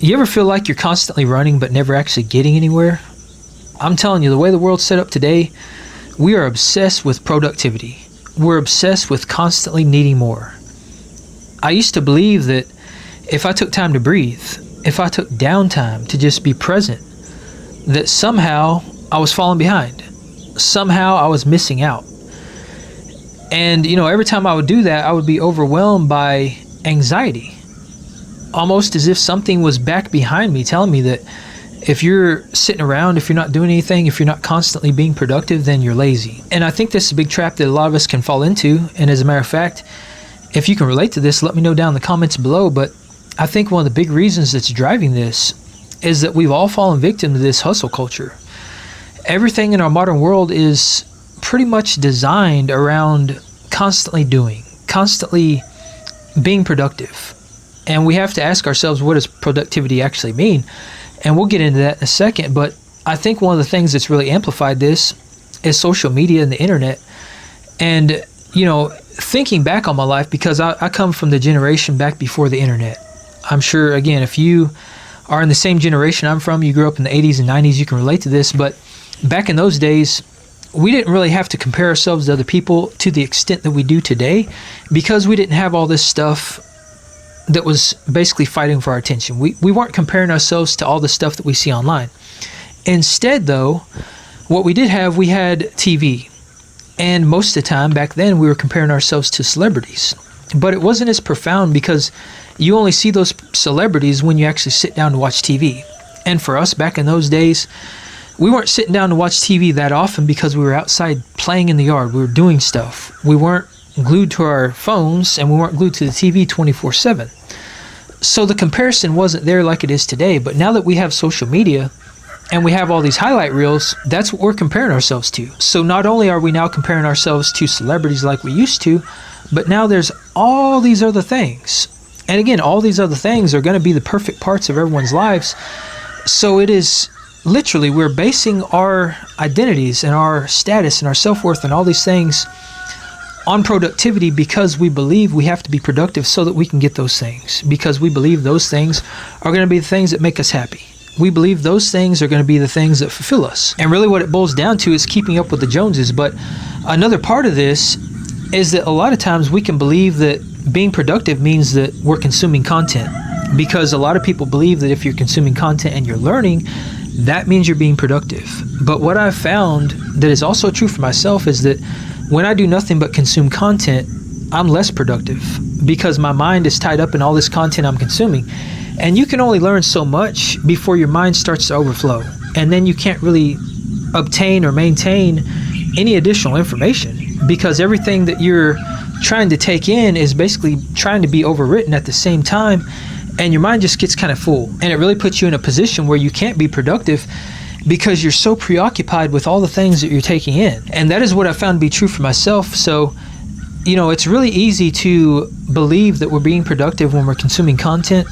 You ever feel like you're constantly running but never actually getting anywhere? I'm telling you, the way the world's set up today, we are obsessed with productivity. We're obsessed with constantly needing more. I used to believe that if I took time to breathe, if I took downtime to just be present, that somehow I was falling behind. Somehow I was missing out. And, every time I would do that, I would be overwhelmed by anxiety. Almost as if something was back behind me telling me that if you're sitting around, if you're not doing anything, if you're not constantly being productive, then you're lazy. And I think this is a big trap that a lot of us can fall into. And as a matter of fact, if you can relate to this, let me know down in the comments below. But I think one of the big reasons that's driving this is that we've all fallen victim to this hustle culture. Everything in our modern world is pretty much designed around constantly doing, constantly being productive. And we have to ask ourselves, what does productivity actually mean? And we'll get into that in a second. But I think one of the things that's really amplified this is social media and the internet. And, thinking back on my life, because I come from the generation back before the internet. I'm sure, again, if you are in the same generation I'm from, you grew up in the 80s and 90s, you can relate to this. But back in those days, we didn't really have to compare ourselves to other people to the extent that we do today, because we didn't have all this stuff that was basically fighting for our attention. We weren't comparing ourselves to all the stuff that we see online. Instead, though, what we did have, we had TV. And most of the time back then, we were comparing ourselves to celebrities. But it wasn't as profound, because you only see those celebrities when you actually sit down to watch TV. And for us back in those days, we weren't sitting down to watch TV that often because we were outside playing in the yard. We were doing stuff. We weren't glued to our phones, and we weren't glued to the TV 24/7. So the comparison wasn't there like it is today. But now that we have social media and we have all these highlight reels, that's what we're comparing ourselves to. So not only are we now comparing ourselves to celebrities like we used to, but now there's all these other things. And again, all these other things are going to be the perfect parts of everyone's lives. So it is literally, we're basing our identities and our status and our self-worth and all these things on productivity, because we believe we have to be productive so that we can get those things, because we believe those things are going to be the things that make us happy. We believe those things are going to be the things that fulfill us. And really what it boils down to is keeping up with the Joneses. But another part of this is that a lot of times we can believe that being productive means that we're consuming content, because a lot of people believe that if you're consuming content and you're learning, that means you're being productive. But what I've found that is also true for myself is that when I do nothing but consume content, I'm less productive, because my mind is tied up in all this content I'm consuming. And you can only learn so much before your mind starts to overflow. And then you can't really obtain or maintain any additional information, because everything that you're trying to take in is basically trying to be overwritten at the same time. And your mind just gets kind of full. And it really puts you in a position where you can't be productive, because you're so preoccupied with all the things that you're taking in. And that is what I found to be true for myself. So, it's really easy to believe that we're being productive when we're consuming content.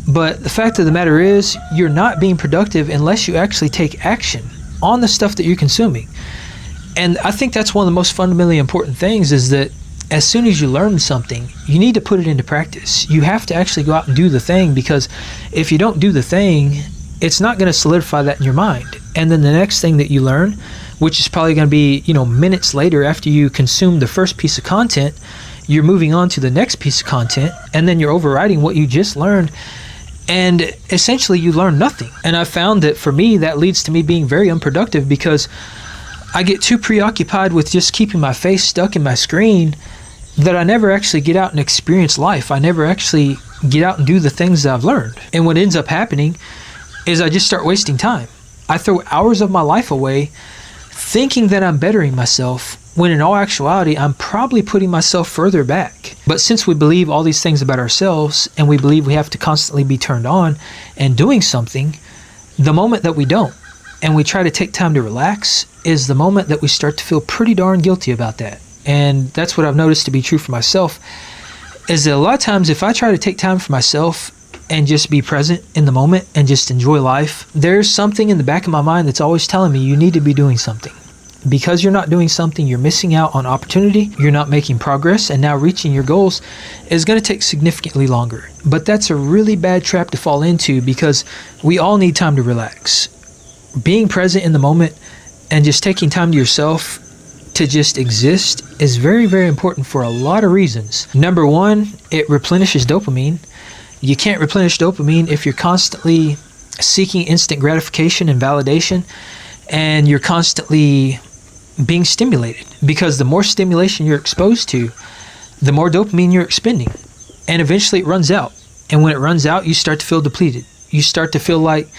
But the fact of the matter is, you're not being productive unless you actually take action on the stuff that you're consuming. And I think that's one of the most fundamentally important things, is that as soon as you learn something, you need to put it into practice. You have to actually go out and do the thing, because if you don't do the thing, it's not going to solidify that in your mind. And then the next thing that you learn, which is probably going to be, minutes later after you consume the first piece of content, you're moving on to the next piece of content, and then you're overriding what you just learned. And essentially you learn nothing. And I found that for me, that leads to me being very unproductive, because I get too preoccupied with just keeping my face stuck in my screen that I never actually get out and experience life. I never actually get out and do the things that I've learned. And what ends up happening is I just start wasting time. I throw hours of my life away thinking that I'm bettering myself, when in all actuality, I'm probably putting myself further back. But since we believe all these things about ourselves, and we believe we have to constantly be turned on and doing something, the moment that we don't, and we try to take time to relax, is the moment that we start to feel pretty darn guilty about that. And that's what I've noticed to be true for myself, is that a lot of times if I try to take time for myself and just be present in the moment and just enjoy life, there's something in the back of my mind that's always telling me you need to be doing something. Because you're not doing something, you're missing out on opportunity, you're not making progress, and now reaching your goals is going to take significantly longer. But that's a really bad trap to fall into, because we all need time to relax. Being present in the moment and just taking time to yourself to just exist is very, very important for a lot of reasons. Number one, it replenishes dopamine. You can't replenish dopamine if you're constantly seeking instant gratification and validation, and you're constantly being stimulated, because the more stimulation you're exposed to, the more dopamine you're expending, and eventually it runs out. And when it runs out, you start to feel depleted. You start to feel like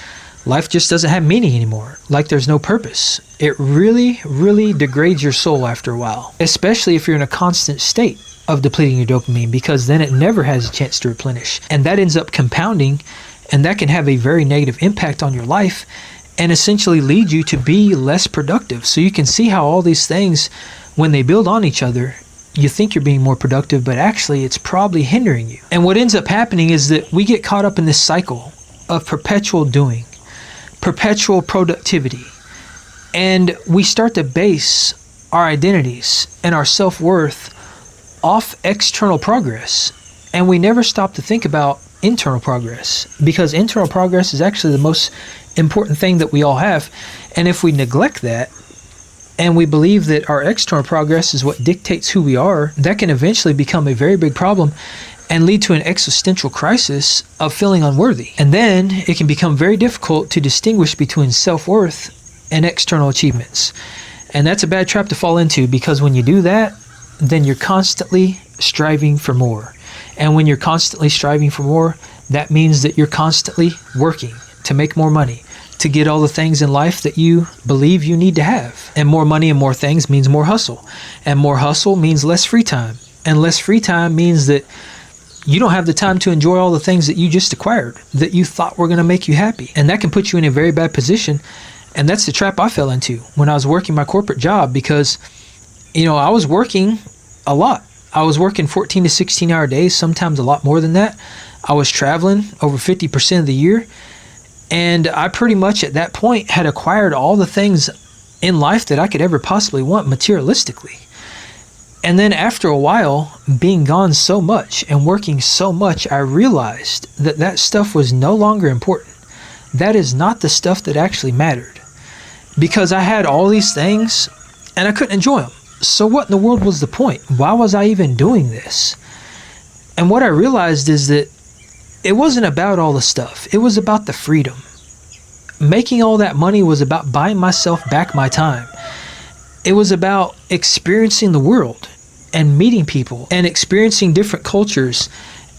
life just doesn't have meaning anymore, like there's no purpose. It really, really degrades your soul after a while, especially if you're in a constant state of depleting your dopamine, because then it never has a chance to replenish, and that ends up compounding, and that can have a very negative impact on your life and essentially lead you to be less productive. So you can see how all these things, when they build on each other, you think you're being more productive, but actually it's probably hindering you. And what ends up happening is that we get caught up in this cycle of perpetual doing, perpetual productivity, and we start to base our identities and our self-worth off external progress, and we never stop to think about internal progress, because internal progress is actually the most important thing that we all have. And if we neglect that, and we believe that our external progress is what dictates who we are, that can eventually become a very big problem and lead to an existential crisis of feeling unworthy. And then it can become very difficult to distinguish between self-worth and external achievements. And that's a bad trap to fall into, because when you do that, then you're constantly striving for more. And when you're constantly striving for more, that means that you're constantly working to make more money, to get all the things in life that you believe you need to have. And more money and more things means more hustle. And more hustle means less free time. And less free time means that you don't have the time to enjoy all the things that you just acquired, that you thought were going to make you happy. And that can put you in a very bad position. And that's the trap I fell into when I was working my corporate job, because, I was working a lot. I was working 14 to 16 hour days, sometimes a lot more than that. I was traveling over 50% of the year. And I pretty much at that point had acquired all the things in life that I could ever possibly want materialistically. And then after a while, being gone so much and working so much, I realized that that stuff was no longer important. That is not the stuff that actually mattered, because I had all these things and I couldn't enjoy them. So what in the world was the point? Why was I even doing this? And what I realized is that it wasn't about all the stuff. It was about the freedom. Making all that money was about buying myself back my time. It was about experiencing the world and meeting people and experiencing different cultures,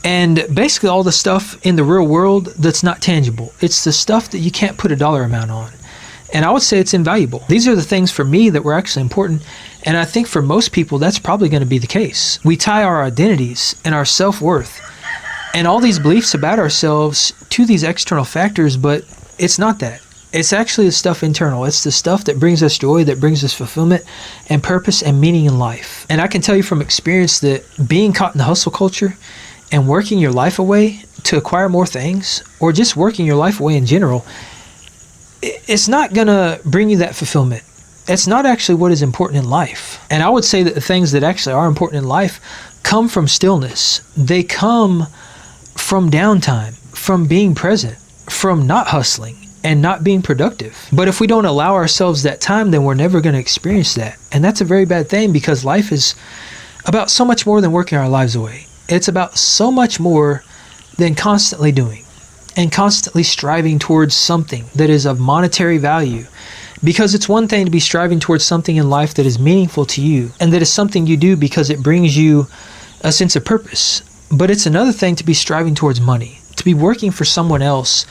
and basically all the stuff in the real world that's not tangible. It's the stuff that you can't put a dollar amount on. And I would say it's invaluable. These are the things for me that were actually important. And I think for most people, that's probably going to be the case. We tie our identities and our self-worth and all these beliefs about ourselves to these external factors, but it's not that. It's actually the stuff internal. It's the stuff that brings us joy, that brings us fulfillment and purpose and meaning in life. And I can tell you from experience that being caught in the hustle culture and working your life away to acquire more things, or just working your life away in general, it's not going to bring you that fulfillment. It's not actually what is important in life. And I would say that the things that actually are important in life come from stillness. They come from downtime, from being present, from not hustling and not being productive. But if we don't allow ourselves that time, then we're never going to experience that. And that's a very bad thing, because life is about so much more than working our lives away. It's about so much more than constantly doing and constantly striving towards something that is of monetary value. Because it's one thing to be striving towards something in life that is meaningful to you and that is something you do because it brings you a sense of purpose. But it's another thing to be striving towards money, to be working for someone else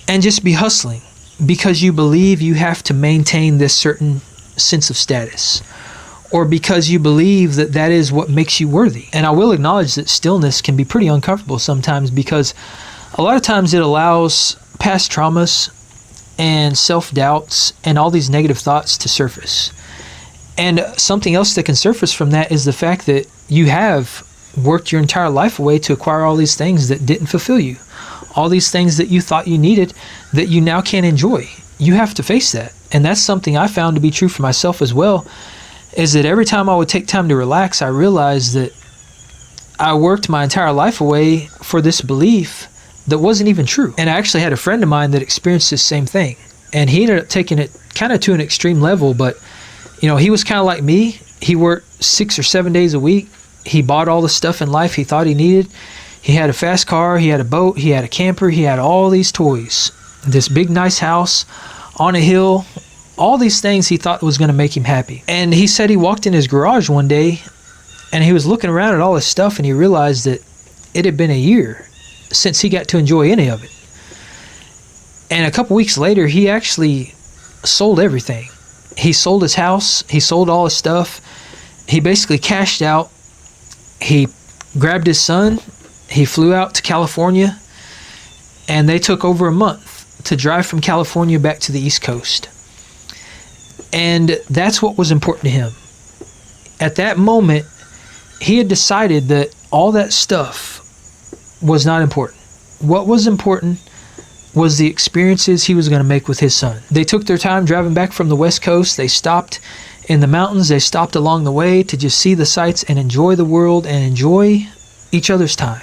and just be hustling because you believe you have to maintain this certain sense of status, or because you believe that that is what makes you worthy. And I will acknowledge that stillness can be pretty uncomfortable sometimes, because a lot of times it allows past traumas and self-doubts and all these negative thoughts to surface. And something else that can surface from that is the fact that you have worked your entire life away to acquire all these things that didn't fulfill you. All these things that you thought you needed that you now can't enjoy. You have to face that. And that's something I found to be true for myself as well, is that every time I would take time to relax, I realized that I worked my entire life away for this belief that wasn't even true. And I actually had a friend of mine that experienced this same thing. And he ended up taking it kind of to an extreme level, but he was kind of like me. He worked 6 or 7 days a week. He bought all the stuff in life he thought he needed. He had a fast car, he had a boat, he had a camper, he had all these toys, this big nice house on a hill, all these things he thought was going to make him happy. And he said he walked in his garage one day and he was looking around at all his stuff and he realized that it had been a year since he got to enjoy any of it. And a couple weeks later, he actually sold everything. He sold his house, he sold all his stuff, he basically cashed out. He grabbed his son, he flew out to California, and they took over a month to drive from California back to the East Coast. And that's what was important to him. At that moment, he had decided that all that stuff was not important. What was important was the experiences he was going to make with his son. They took their time driving back from the West Coast. They stopped in the mountains. They stopped along the way to just see the sights and enjoy the world and enjoy each other's time.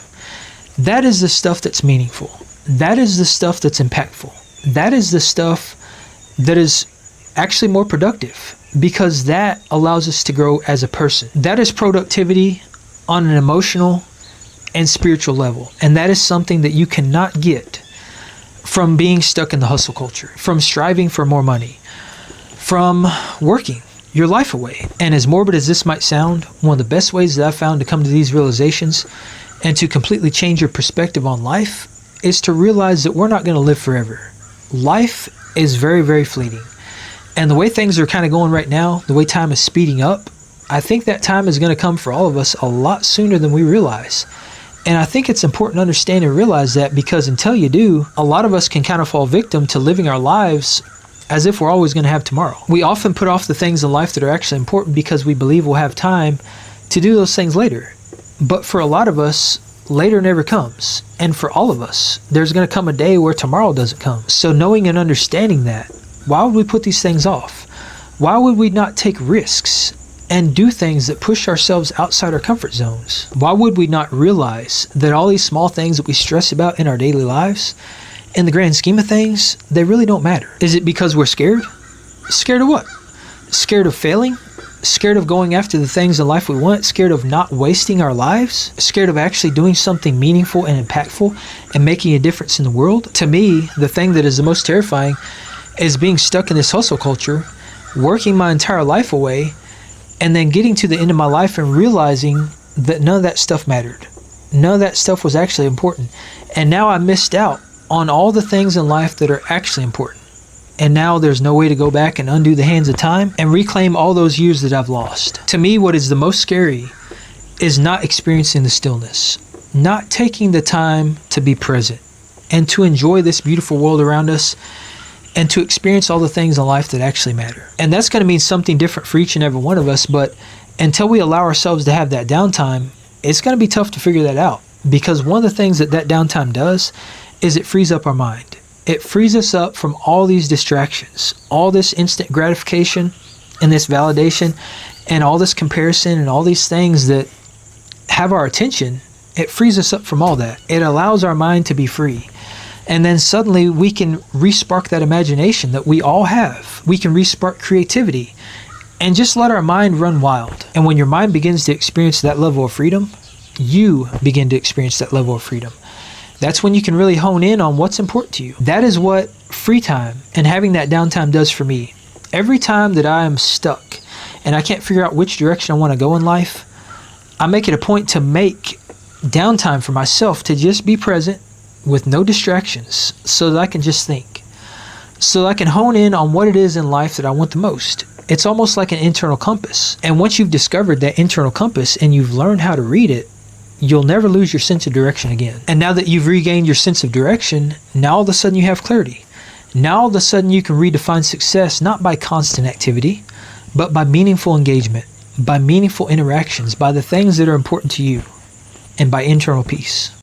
That is the stuff that's meaningful. That is the stuff that's impactful. That is the stuff that is actually more productive, because that allows us to grow as a person. That is productivity on an emotional and spiritual level. And that is something that you cannot get from being stuck in the hustle culture, from striving for more money, from working your life away. And as morbid as this might sound, one of the best ways that I've found to come to these realizations and to completely change your perspective on life is to realize that we're not going to live forever. Life is very, very fleeting. And the way things are kind of going right now, the way time is speeding up, I think that time is going to come for all of us a lot sooner than we realize. And I think it's important to understand and realize that, because until you do, a lot of us can kind of fall victim to living our lives as if we're always going to have tomorrow. We often put off the things in life that are actually important because we believe we'll have time to do those things later. But for a lot of us, later never comes. And for all of us, there's going to come a day where tomorrow doesn't come. So knowing and understanding that, why would we put these things off? Why would we not take risks and do things that push ourselves outside our comfort zones? Why would we not realize that all these small things that we stress about in our daily lives, in the grand scheme of things, they really don't matter? Is it because we're scared? Scared of what? Scared of failing? Scared of going after the things in life we want? Scared of not wasting our lives? Scared of actually doing something meaningful and impactful and making a difference in the world? To me, the thing that is the most terrifying is being stuck in this hustle culture, working my entire life away, and then getting to the end of my life and realizing that none of that stuff mattered. None of that stuff was actually important. And now I missed out on all the things in life that are actually important. And now there's no way to go back and undo the hands of time and reclaim all those years that I've lost. To me, what is the most scary is not experiencing the stillness, not taking the time to be present and to enjoy this beautiful world around us and to experience all the things in life that actually matter. And that's going to mean something different for each and every one of us, but until we allow ourselves to have that downtime, it's going to be tough to figure that out, because one of the things that downtime does is it frees up our mind. It frees us up from all these distractions, all this instant gratification and this validation and all this comparison and all these things that have our attention. It frees us up from all that. It allows our mind to be free. And then suddenly we can re-spark that imagination that we all have. We can re-spark creativity and just let our mind run wild. And when your mind begins to experience that level of freedom, you begin to experience that level of freedom. That's when you can really hone in on what's important to you. That is what free time and having that downtime does for me. Every time that I am stuck and I can't figure out which direction I want to go in life, I make it a point to make downtime for myself to just be present with no distractions so that I can just think, so that I can hone in on what it is in life that I want the most. It's almost like an internal compass. And once you've discovered that internal compass and you've learned how to read it, you'll never lose your sense of direction again. And now that you've regained your sense of direction, now all of a sudden you have clarity. Now all of a sudden you can redefine success not by constant activity, but by meaningful engagement, by meaningful interactions, by the things that are important to you, and by internal peace.